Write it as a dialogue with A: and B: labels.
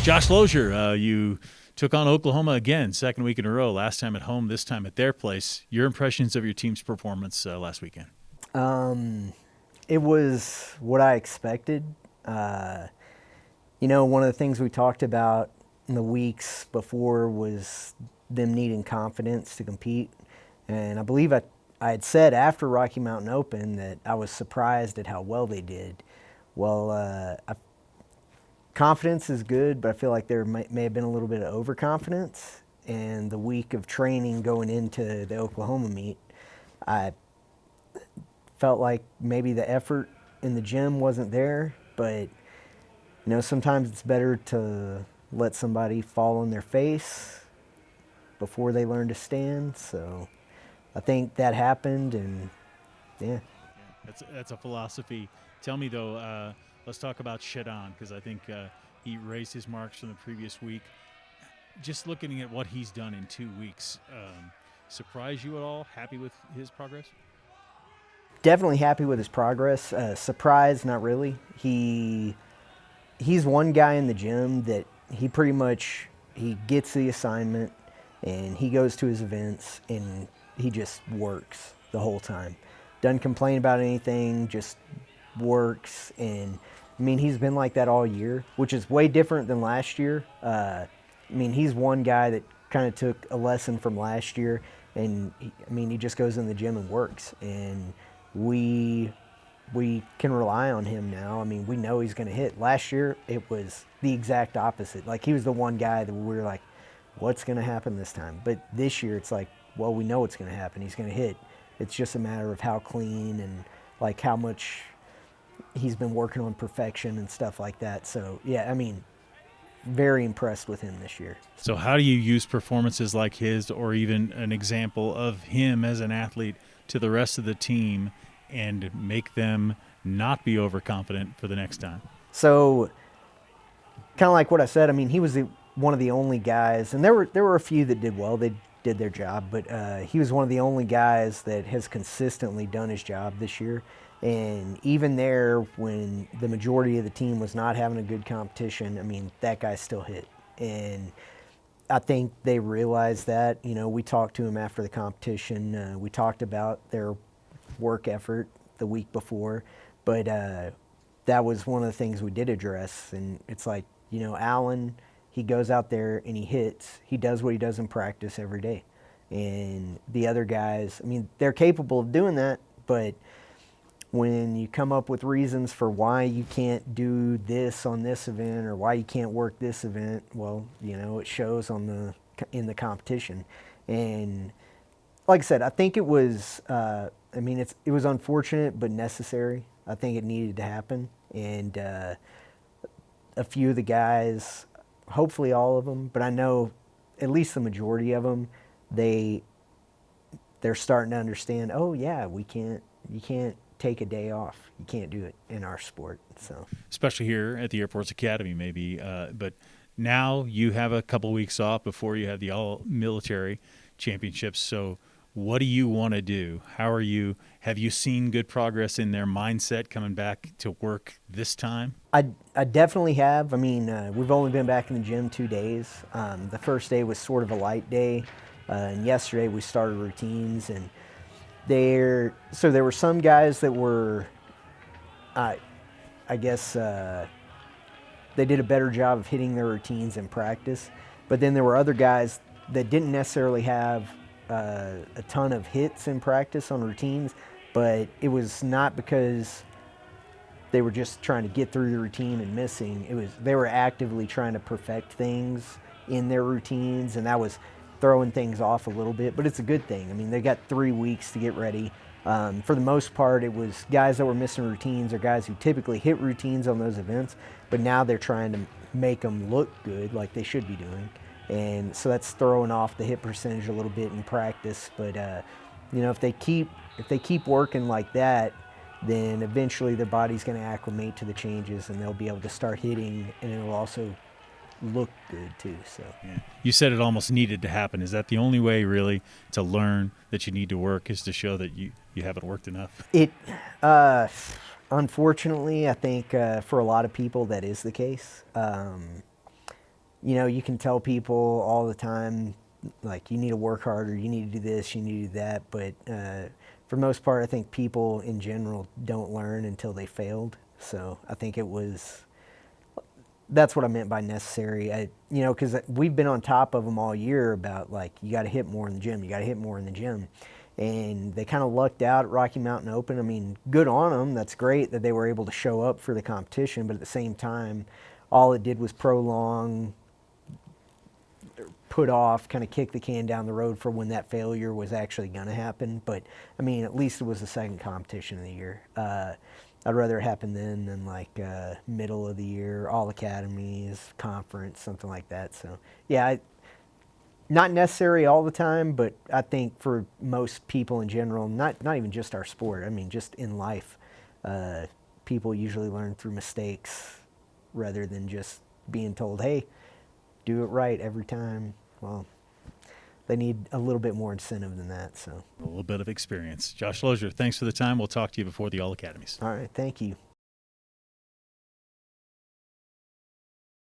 A: Josh Loeser, you took on Oklahoma again, second week in a row, last time at home, this time at their place. Your impressions of your team's performance last weekend?
B: It was what I expected. One of the things we talked about in the weeks before was them needing confidence to compete. And I believe I had said after Rocky Mountain Open that I was surprised at how well they did. Well, confidence is good, but I feel like there may have been a little bit of overconfidence. And the week of training going into the Oklahoma meet, I felt like maybe the effort in the gym wasn't there, but sometimes it's better to let somebody fall on their face before they learn to stand. So I think that happened, and yeah.
A: That's a philosophy. Tell me, though, let's talk about Shedon, because I think he raised his marks from the previous week. Just looking at what he's done in 2 weeks, surprise you at all? Happy with his progress?
B: Definitely happy with his progress. Surprised, not really. He's one guy in the gym that he pretty much, he gets the assignment and he goes to his events and he just works the whole time. Doesn't complain about anything, just works. And he's been like that all year, which is way different than last year. He's one guy that kind of took a lesson from last year, and he just goes in the gym and works. And we can rely on him now. We know he's going to hit. Last year, it was the exact opposite. Like, he was the one guy that we were like, what's going to happen this time? But this year, it's like, well, we know what's going to happen. He's going to hit. It's just a matter of how clean and, like, how much he's been working on perfection and stuff like that. So, yeah, very impressed with him this year.
A: So how do you use performances like his, or even an example of him as an athlete, to the rest of the team and make them not be overconfident for the next time?
B: So, kind of like what I said, he was one of the only guys, and there were a few that did well. They did their job, but he was one of the only guys that has consistently done his job this year. And even there, when the majority of the team was not having a good competition, that guy still hit. And I think they realized that. We talked to him after the competition. We talked about their work effort the week before, but that was one of the things we did address. And it's like, Allen, he goes out there and he hits. He does what he does in practice every day. And the other guys, they're capable of doing that, but when you come up with reasons for why you can't do this on this event or why you can't work this event, well, it shows in the competition. And like I said, I think it was, it was unfortunate but necessary. I think it needed to happen. And a few of the guys, hopefully all of them, but I know at least the majority of them, they're starting to understand, oh yeah, you can't take a day off. You can't do it in our sport. So,
A: especially here at the Air Force Academy, maybe. But now you have a couple weeks off before you have the all-military championships. So what do you want to do? Have you seen good progress in their mindset coming back to work this time?
B: I definitely have. We've only been back in the gym 2 days. The first day was sort of a light day. And yesterday we started routines, and there were some guys that were, I guess, they did a better job of hitting their routines in practice. But then there were other guys that didn't necessarily have a ton of hits in practice on routines, but it was not because they were just trying to get through the routine and missing. They were actively trying to perfect things in their routines, and that was throwing things off a little bit, but it's a good thing. They got 3 weeks to get ready. For the most part, it was guys that were missing routines or guys who typically hit routines on those events, but now they're trying to make them look good like they should be doing. And so that's throwing off the hit percentage a little bit in practice. But if they keep working like that, then eventually their body's going to acclimate to the changes and they'll be able to start hitting, and it'll also look good too. So
A: yeah. You said it almost needed to happen. Is that the only way really to learn that you need to work, is to show that you haven't worked enough?
B: It unfortunately, I think for a lot of people that is the case. you can tell people all the time, like, you need to work harder, you need to do this, you need to do that. But for the most part, I think people in general don't learn until they failed. So I think that's what I meant by necessary. Because we've been on top of them all year about, like, you got to hit more in the gym, you got to hit more in the gym. And they kind of lucked out at Rocky Mountain Open. I mean, good on them. That's great that they were able to show up for the competition. But at the same time, all it did was prolong, put off, kind of kick the can down the road for when that failure was actually going to happen. But I mean, at least it was the second competition of the year. I'd rather it happen then than like middle of the year, all academies, conference, something like that. So yeah, not necessary all the time, but I think for most people in general, not even just our sport. I mean, just in life, people usually learn through mistakes rather than just being told, "Hey, do it right every time." Well, they need a little bit more incentive than that. So
A: A little bit of experience. Josh Loeser, thanks for the time. We'll talk to you before the All Academies.
B: all right, thank you.